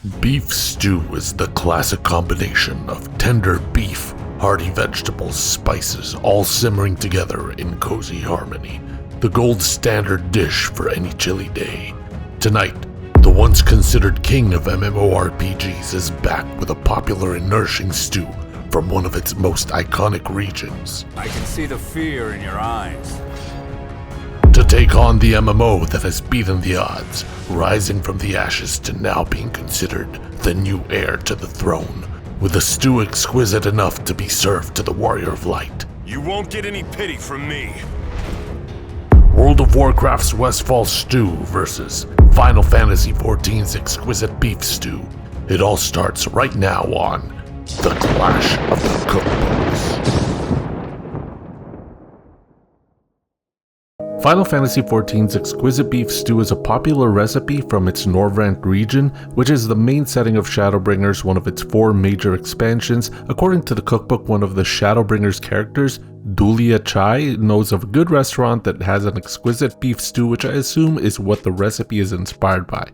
Beef stew is the classic combination of tender beef, hearty vegetables, spices, all simmering together in cozy harmony. The gold standard dish for any chilly day. Tonight, the once considered king of MMORPGs is back with a popular and nourishing stew from one of its most iconic regions. I can see the fear in your eyes. To take on the MMO that has beaten the odds, rising from the ashes to now being considered the new heir to the throne, with a stew exquisite enough to be served to the Warrior of Light. You won't get any pity from me. World of Warcraft's Westfall Stew versus Final Fantasy XIV's Exquisite Beef Stew. It all starts right now on The Clash of the Cookbooks. Final Fantasy XIV's Exquisite Beef Stew is a popular recipe from its Norvrant region, which is the main setting of Shadowbringers, one of its 4 major expansions. According to the cookbook, one of the Shadowbringers characters, Dulia Chai, knows of a good restaurant that has an exquisite beef stew, which I assume is what the recipe is inspired by.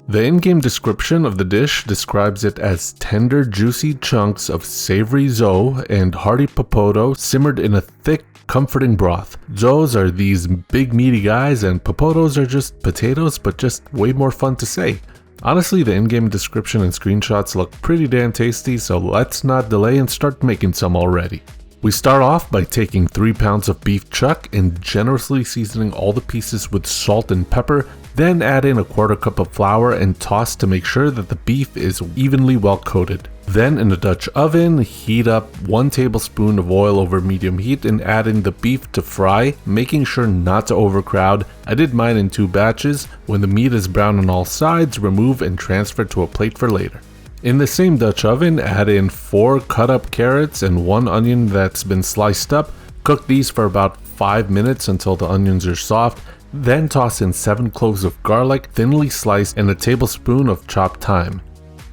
The in-game description of the dish describes it as tender, juicy chunks of savory zo and hearty popoto simmered in a thick, comforting broth. Zos are these big meaty guys and popotos are just potatoes, but just way more fun to say. Honestly, the in-game description and screenshots look pretty damn tasty, so let's not delay and start making some already. We start off by taking 3 pounds of beef chuck and generously seasoning all the pieces with salt and pepper, then add in a 1/4 cup of flour and toss to make sure that the beef is evenly well coated. Then in a Dutch oven, heat up 1 tablespoon of oil over medium heat and add in the beef to fry, making sure not to overcrowd. I did mine in 2 batches. When the meat is brown on all sides, remove and transfer to a plate for later. In the same Dutch oven, add in 4 cut up carrots and 1 onion that's been sliced up. Cook these for about 5 minutes until the onions are soft. Then toss in 7 cloves of garlic, thinly sliced, and a tablespoon of chopped thyme.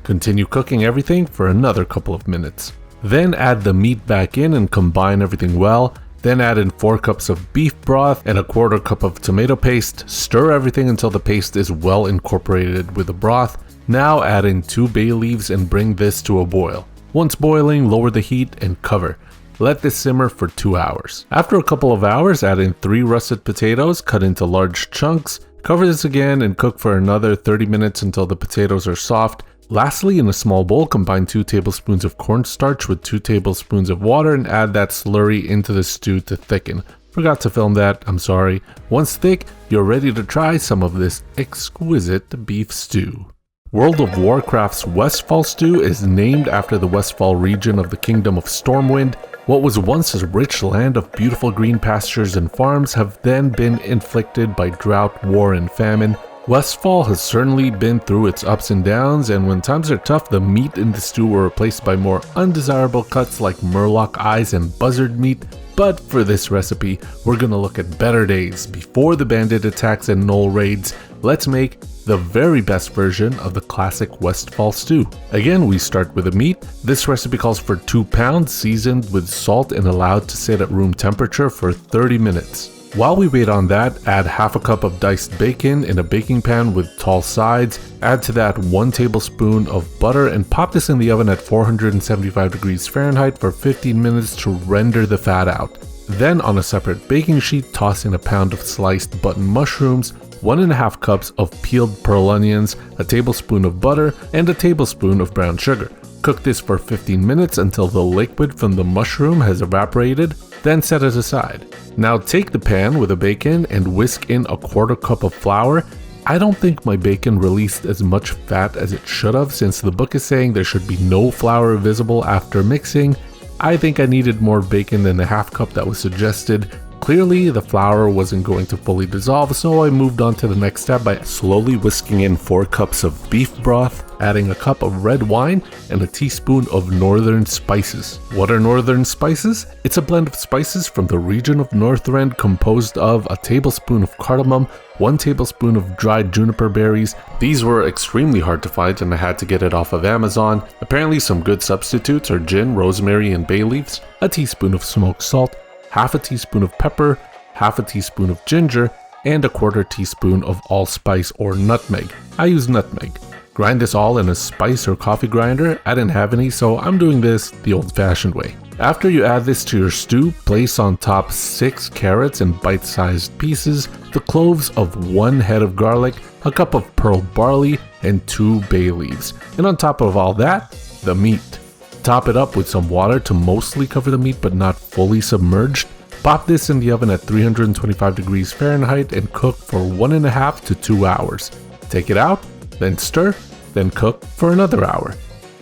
Continue cooking everything for another couple of minutes. Then add the meat back in and combine everything well. Then add in 4 cups of beef broth and a 1/4 cup of tomato paste. Stir everything until the paste is well incorporated with the broth. Now add in 2 bay leaves and bring this to a boil. Once boiling, lower the heat and cover. Let this simmer for 2 hours. After a couple of hours, add in 3 russet potatoes cut into large chunks. Cover this again and cook for another 30 minutes until the potatoes are soft. Lastly, in a small bowl, combine 2 tablespoons of cornstarch with 2 tablespoons of water and add that slurry into the stew to thicken. Forgot to film that, I'm sorry. Once thick, you're ready to try some of this exquisite beef stew. World of Warcraft's Westfall Stew is named after the Westfall region of the Kingdom of Stormwind. What was once a rich land of beautiful green pastures and farms have then been inflicted by drought, war, and famine. Westfall has certainly been through its ups and downs, and when times are tough, the meat in the stew were replaced by more undesirable cuts like murloc eyes and buzzard meat. But for this recipe, we're gonna look at better days, before the bandit attacks and gnoll raids. Let's make the very best version of the classic Westfall stew. Again, we start with the meat. This recipe calls for 2 pounds, seasoned with salt and allowed to sit at room temperature for 30 minutes. While we wait on that, add 1/2 cup of diced bacon in a baking pan with tall sides. Add to that 1 tablespoon of butter and pop this in the oven at 475 degrees Fahrenheit for 15 minutes to render the fat out. Then on a separate baking sheet, toss in a pound of sliced button mushrooms, 1.5 cups of peeled pearl onions, a tablespoon of butter, and a tablespoon of brown sugar. Cook this for 15 minutes until the liquid from the mushroom has evaporated, then set it aside. Now take the pan with the bacon and whisk in a 1/4 cup of flour. I don't think my bacon released as much fat as it should have, since the book is saying there should be no flour visible after mixing. I think I needed more bacon than the 1/2 cup that was suggested. Clearly, the flour wasn't going to fully dissolve, so I moved on to the next step by slowly whisking in 4 cups of beef broth, adding a cup of red wine, and a teaspoon of northern spices. What are northern spices? It's a blend of spices from the region of Northrend composed of a tablespoon of cardamom, 1 tablespoon of dried juniper berries. These were extremely hard to find and I had to get it off of Amazon. Apparently some good substitutes are gin, rosemary, and bay leaves, a teaspoon of smoked salt, 1/2 teaspoon of pepper, 1/2 teaspoon of ginger, and a 1/4 teaspoon of allspice or nutmeg. I use nutmeg. Grind this all in a spice or coffee grinder. I didn't have any, so I'm doing this the old-fashioned way. After you add this to your stew, place on top 6 carrots in bite-sized pieces, the cloves of 1 head of garlic, a cup of pearl barley, and 2 bay leaves. And on top of all that, the meat. Top it up with some water to mostly cover the meat but not fully submerged. Pop this in the oven at 325 degrees Fahrenheit and cook for 1.5 to 2 hours. Take it out, then stir, then cook for another hour.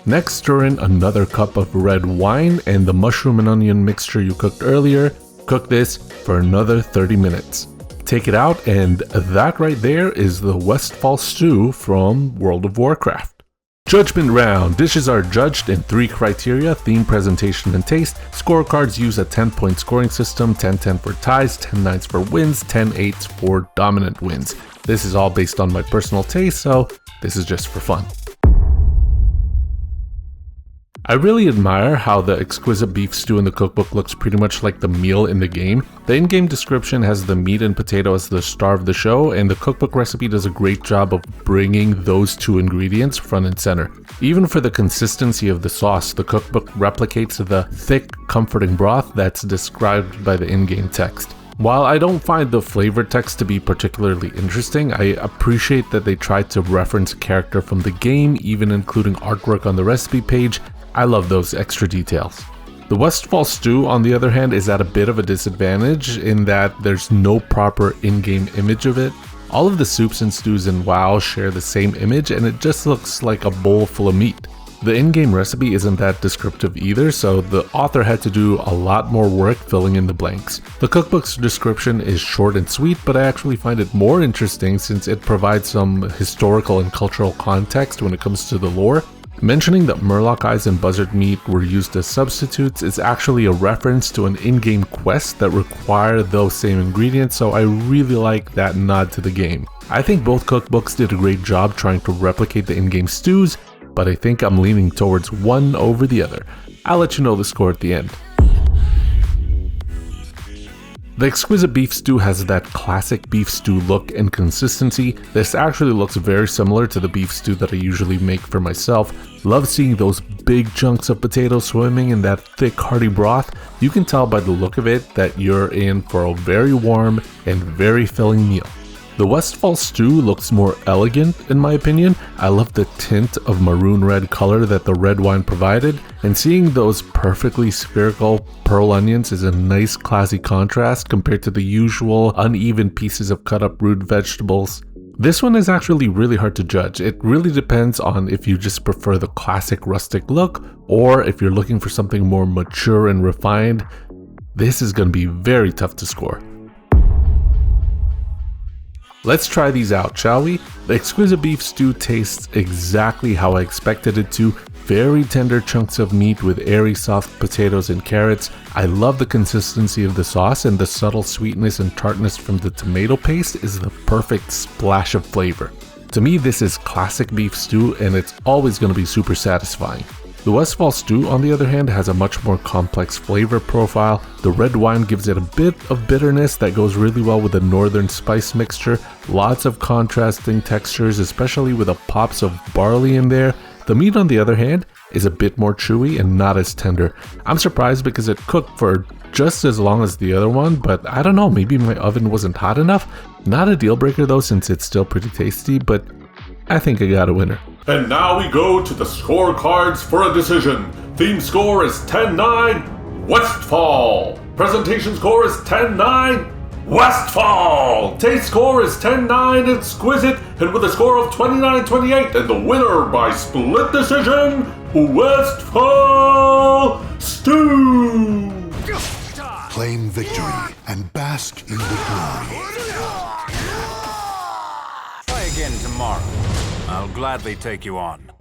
Next, stir in another cup of red wine and the mushroom and onion mixture you cooked earlier. Cook this for another 30 minutes. Take it out, and that right there is the Westfall Stew from World of Warcraft. Judgement Round. Dishes are judged in 3 criteria: theme, presentation, and taste. Scorecards use a 10-point scoring system, 10-10 for ties, 10-9s for wins, 10-8s for dominant wins. This is all based on my personal taste, so this is just for fun. I really admire how the exquisite beef stew in the cookbook looks pretty much like the meal in the game. The in-game description has the meat and potato as the star of the show, and the cookbook recipe does a great job of bringing those 2 ingredients front and center. Even for the consistency of the sauce, the cookbook replicates the thick, comforting broth that's described by the in-game text. While I don't find the flavor text to be particularly interesting, I appreciate that they tried to reference a character from the game, even including artwork on the recipe page. I love those extra details. The Westfall Stew, on the other hand, is at a bit of a disadvantage in that there's no proper in-game image of it. All of the soups and stews in WoW share the same image, and it just looks like a bowl full of meat. The in-game recipe isn't that descriptive either, so the author had to do a lot more work filling in the blanks. The cookbook's description is short and sweet, but I actually find it more interesting since it provides some historical and cultural context when it comes to the lore. Mentioning that murloc eyes and buzzard meat were used as substitutes is actually a reference to an in-game quest that require those same ingredients, so I really like that nod to the game. I think both cookbooks did a great job trying to replicate the in-game stews, but I think I'm leaning towards one over the other. I'll let you know the score at the end. The exquisite beef stew has that classic beef stew look and consistency. This actually looks very similar to the beef stew that I usually make for myself. Love seeing those big chunks of potato swimming in that thick hearty broth. You can tell by the look of it that you're in for a very warm and very filling meal. The Westfall Stew looks more elegant in my opinion. I love the tint of maroon red color that the red wine provided, and seeing those perfectly spherical pearl onions is a nice classy contrast compared to the usual uneven pieces of cut up root vegetables. This one is actually really hard to judge. It really depends on if you just prefer the classic rustic look or if you're looking for something more mature and refined. This is going to be very tough to score. Let's try these out, shall we? The exquisite beef stew tastes exactly how I expected it to. Very tender chunks of meat with airy soft potatoes and carrots. I love the consistency of the sauce, and the subtle sweetness and tartness from the tomato paste is the perfect splash of flavor. To me, this is classic beef stew, and it's always going to be super satisfying. The Westfall Stew, on the other hand, has a much more complex flavor profile. The red wine gives it a bit of bitterness that goes really well with the northern spice mixture. Lots of contrasting textures, especially with the pops of barley in there. The meat, on the other hand, is a bit more chewy and not as tender. I'm surprised because it cooked for just as long as the other one, but I don't know, maybe my oven wasn't hot enough. Not a deal breaker though, since it's still pretty tasty, but I think I got a winner. And now we go to the scorecards for a decision. Theme score is 10-9, Westfall. Presentation score is 10-9, Westfall. Taste score is 10-9, Exquisite, and with a score of 29-28, and the winner by split decision, Westfall Stew. Claim victory and bask in the glory. Try again tomorrow. I'll gladly take you on.